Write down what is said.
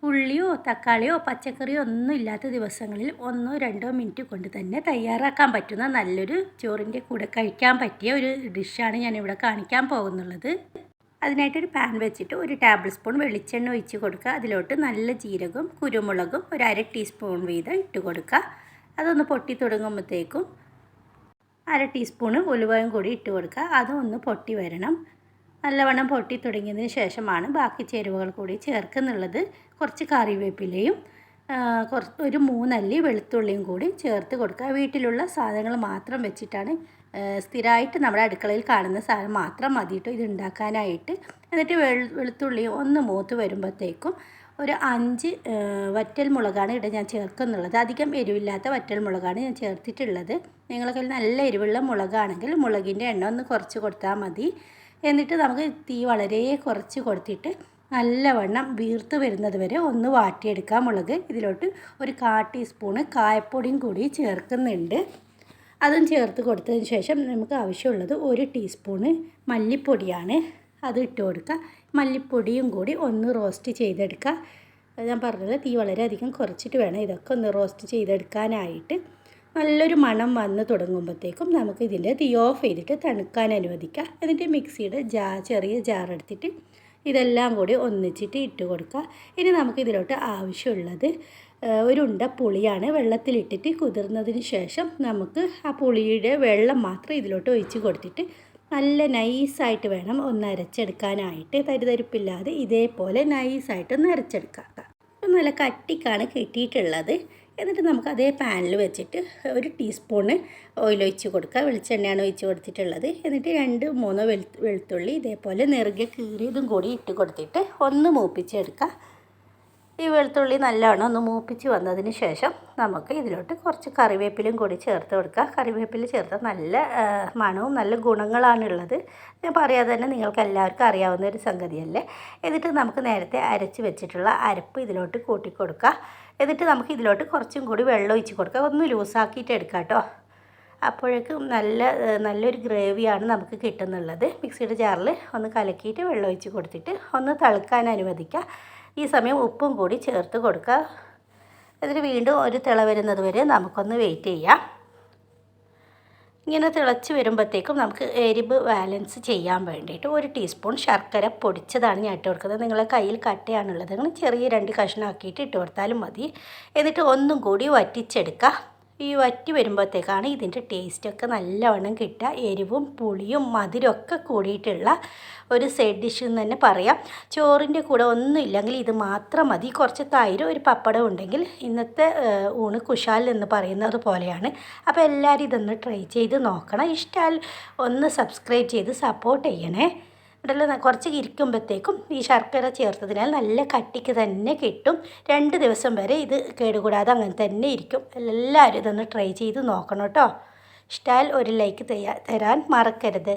ഉള്ളിയോ തക്കാളിയോ പച്ചക്കറിയോ ഒന്നും ഇല്ലാത്ത ദിവസങ്ങളിൽ 1-2 മിനിറ്റ് കൊണ്ട് തന്നെ തയ്യാറാക്കാൻ പറ്റുന്ന നല്ലൊരു ചോറിൻ്റെ കൂടെ കഴിക്കാൻ പറ്റിയ ഒരു ഡിഷാണ് ഞാനിവിടെ കാണിക്കാൻ പോകുന്നുള്ളത്. അതിനായിട്ടൊരു പാൻ വെച്ചിട്ട് 1 ടേബിൾ സ്പൂൺ വെളിച്ചെണ്ണ ഒഴിച്ച് കൊടുക്കുക. അതിലോട്ട് നല്ല ജീരകവും കുരുമുളകും 1/2 ടീസ്പൂൺ വീതം ഇട്ട് കൊടുക്കുക. അതൊന്ന് പൊട്ടി തുടങ്ങുമ്പോഴത്തേക്കും 1/2 ടീസ്പൂൺ ഉലുവയും കൂടി ഇട്ട് കൊടുക്കുക. അതൊന്ന് പൊട്ടി വരണം. നല്ലവണ്ണം പൊട്ടി തുടങ്ങിയതിന് ശേഷമാണ് ബാക്കി ചേരുവകൾ കൂടി ചേർക്കുന്നുള്ളത്. കുറച്ച് കറിവേപ്പിലയും ഒരു 3 അല്ലി വെളുത്തുള്ളിയും കൂടി ചേർത്ത് കൊടുക്കുക. വീട്ടിലുള്ള സാധനങ്ങൾ മാത്രം വെച്ചിട്ടാണ്, സ്ഥിരമായിട്ട് നമ്മുടെ അടുക്കളയിൽ കാണുന്ന സാധനം മാത്രം മതിയിട്ട് ഇത് ഉണ്ടാക്കാനായിട്ട്. എന്നിട്ട് വെളുത്തുള്ളി ഒന്ന് മൂത്ത് വരുമ്പോഴത്തേക്കും ഒരു 5 വറ്റൽ മുളകാണ് ഇവിടെ ഞാൻ ചേർക്കുന്നുള്ളത്. അധികം എരിവില്ലാത്ത വറ്റൽ മുളകാണ് ഞാൻ ചേർത്തിട്ടുള്ളത്. നിങ്ങളുടെ കയ്യിൽ നല്ല എരിവുള്ള മുളകാണെങ്കിൽ മുളകിൻ്റെ എണ്ണം ഒന്ന് കുറച്ച് കൊടുത്താൽ മതി. എന്നിട്ട് നമുക്ക് തീ വളരെ കുറച്ച് കൊടുത്തിട്ട് നല്ലവണ്ണം വീർത്ത് വരുന്നത് വരെ ഒന്ന് വാട്ടിയെടുക്കാം മുളക്. ഇതിലോട്ട് ഒരു 1/4 ടീസ്പൂണ് കായപ്പൊടിയും കൂടി ചേർക്കുന്നുണ്ട്. അതും ചേർത്ത് കൊടുത്തതിന് ശേഷം നമുക്ക് ആവശ്യമുള്ളത് 1 ടീസ്പൂണ് മല്ലിപ്പൊടിയാണ്. അത് ഇട്ട് കൊടുക്കുക. മല്ലിപ്പൊടിയും കൂടി ഒന്ന് റോസ്റ്റ് ചെയ്തെടുക്കുക. ഞാൻ പറഞ്ഞത് തീ വളരെയധികം കുറച്ചിട്ട് വേണം ഇതൊക്കെ ഒന്ന് റോസ്റ്റ് ചെയ്തെടുക്കാനായിട്ട്. നല്ലൊരു മണം വന്ന് തുടങ്ങുമ്പോഴത്തേക്കും നമുക്ക് ഇതിൻ്റെ തീ ഓഫ് ചെയ്തിട്ട് തണുക്കാൻ അനുവദിക്കുക. എന്നിട്ട് മിക്സിയുടെ ചെറിയ ജാർ എടുത്തിട്ട് ഇതെല്ലാം കൂടി ഒന്നിച്ചിട്ട് ഇട്ട് കൊടുക്കുക. ഇനി നമുക്ക് ഇതിലോട്ട് ആവശ്യമുള്ളത് ഒരു ഉണ്ട പുളിയാണ്. വെള്ളത്തിലിട്ടിട്ട് കുതിർന്നതിന് ശേഷം നമുക്ക് ആ പുളിയുടെ വെള്ളം മാത്രം ഇതിലോട്ട് ഒഴിച്ച് കൊടുത്തിട്ട് നല്ല നൈസായിട്ട് വേണം ഒന്ന് അരച്ചെടുക്കാനായിട്ട്. തരിതരിപ്പില്ലാതെ ഇതേപോലെ നൈസായിട്ട് ഒന്ന് അരച്ചെടുക്കുക. നല്ല കട്ടിക്കാണ് കിട്ടിയിട്ടുള്ളത്. എന്നിട്ട് നമുക്ക് അതേ പാനിൽ വെച്ചിട്ട് 1 ടീസ്പൂണ് ഓയിൽ ഒഴിച്ച് കൊടുക്കുക. വെളിച്ചെണ്ണയാണ് ഒഴിച്ച് കൊടുത്തിട്ടുള്ളത്. എന്നിട്ട് 2-3 വെളുത്തുള്ളി ഇതേപോലെ നെറുകെ കീറിയതും കൂടി ഇട്ട് കൊടുത്തിട്ട് ഒന്ന് മൂപ്പിച്ചെടുക്കുക. ഈ വെളുത്തുള്ളി നല്ലവണ്ണം ഒന്ന് മൂപ്പിച്ച് വന്നതിന് ശേഷം നമുക്ക് ഇതിലോട്ട് കുറച്ച് കറിവേപ്പിലയും കൂടി ചേർത്ത് കൊടുക്കുക. കറിവേപ്പില ചേർത്താൽ നല്ല മണവും നല്ല ഗുണങ്ങളാണുള്ളത്. ഞാൻ പറയാതെ തന്നെ നിങ്ങൾക്ക് എല്ലാവർക്കും അറിയാവുന്ന ഒരു സംഗതിയല്ലേ. എന്നിട്ട് നമുക്ക് നേരത്തെ അരച്ച് വെച്ചിട്ടുള്ള അരപ്പ് ഇതിലോട്ട് കൂട്ടി കൊടുക്കുക. എന്നിട്ട് നമുക്ക് ഇതിലോട്ട് കുറച്ചും കൂടി വെള്ളം ഒഴിച്ച് കൊടുക്കുക. ഒന്ന് ലൂസാക്കിയിട്ട് എടുക്കുക കേട്ടോ. അപ്പോഴേക്കും നല്ലൊരു ഗ്രേവിയാണ് നമുക്ക് കിട്ടുന്നുള്ളത്. മിക്സിയുടെ ജാറിൽ ഒന്ന് കലക്കിയിട്ട് വെള്ളം ഒഴിച്ച് കൊടുത്തിട്ട് ഒന്ന് തിളക്കാൻ അനുവദിക്കുക. ഈ സമയം ഉപ്പും കൂടി ചേർത്ത് കൊടുക്കുക. എന്നിട്ട് വീണ്ടും ഒരു തിള വരുന്നത് വരെ നമുക്കൊന്ന് വെയിറ്റ് ചെയ്യാം. ഇങ്ങനെ തിളച്ച് വരുമ്പോഴത്തേക്കും നമുക്ക് എരിവ് ബാലൻസ് ചെയ്യാൻ വേണ്ടിയിട്ട് 1 ടീസ്പൂൺ ശർക്കര പൊടിച്ചതാണ് ഞാൻ ഇട്ട് കൊടുക്കുന്നത്. നിങ്ങളുടെ കയ്യിൽ കട്ടയാണുള്ളത് നിങ്ങൾ ചെറിയ 2 കഷ്ണമാക്കിയിട്ട് ഇട്ട് കൊടുത്താലും മതി. എന്നിട്ട് ഒന്നും കൂടി വറ്റിച്ചെടുക്കുക. ഈ വറ്റി വരുമ്പോഴത്തേക്കാണ് ഇതിൻ്റെ ടേസ്റ്റൊക്കെ നല്ലവണ്ണം കിട്ടുക. എരിവും പുളിയും മധുരമൊക്കെ കൂടിയിട്ടുള്ള ഒരു സൈഡ് ഡിഷ് എന്ന് തന്നെ പറയാം. ചോറിൻ്റെ കൂടെ ഒന്നും ഇല്ലെങ്കിൽ ഇത് മാത്രം മതി. കുറച്ച് തൈരും ഒരു പപ്പടം ഉണ്ടെങ്കിൽ ഇന്നത്തെ ഊണ് കുശാൽ എന്ന് പറയുന്നത് പോലെയാണ്. അപ്പോൾ എല്ലാവരും ഇതൊന്ന് ട്രൈ ചെയ്ത് നോക്കണം. ഇഷ്ടമായാൽ ഒന്ന് സബ്സ്ക്രൈബ് ചെയ്ത് സപ്പോർട്ട് ചെയ്യണേ. ഇടയിൽ കുറച്ച് ഇരിക്കുമ്പോഴത്തേക്കും ഈ ശർക്കര ചേർത്തതിനാൽ നല്ല കട്ടിക്ക് തന്നെ കിട്ടും. 2 ദിവസം വരെ ഇത് കേടുകൂടാതെ അങ്ങനെ തന്നെ ഇരിക്കും. എല്ലാവരും ഇതൊന്ന് ട്രൈ ചെയ്ത് നോക്കണം കേട്ടോ. ഇഷ്ടമായാൽ ഒരു ലൈക്ക് തരാൻ മറക്കരുത്.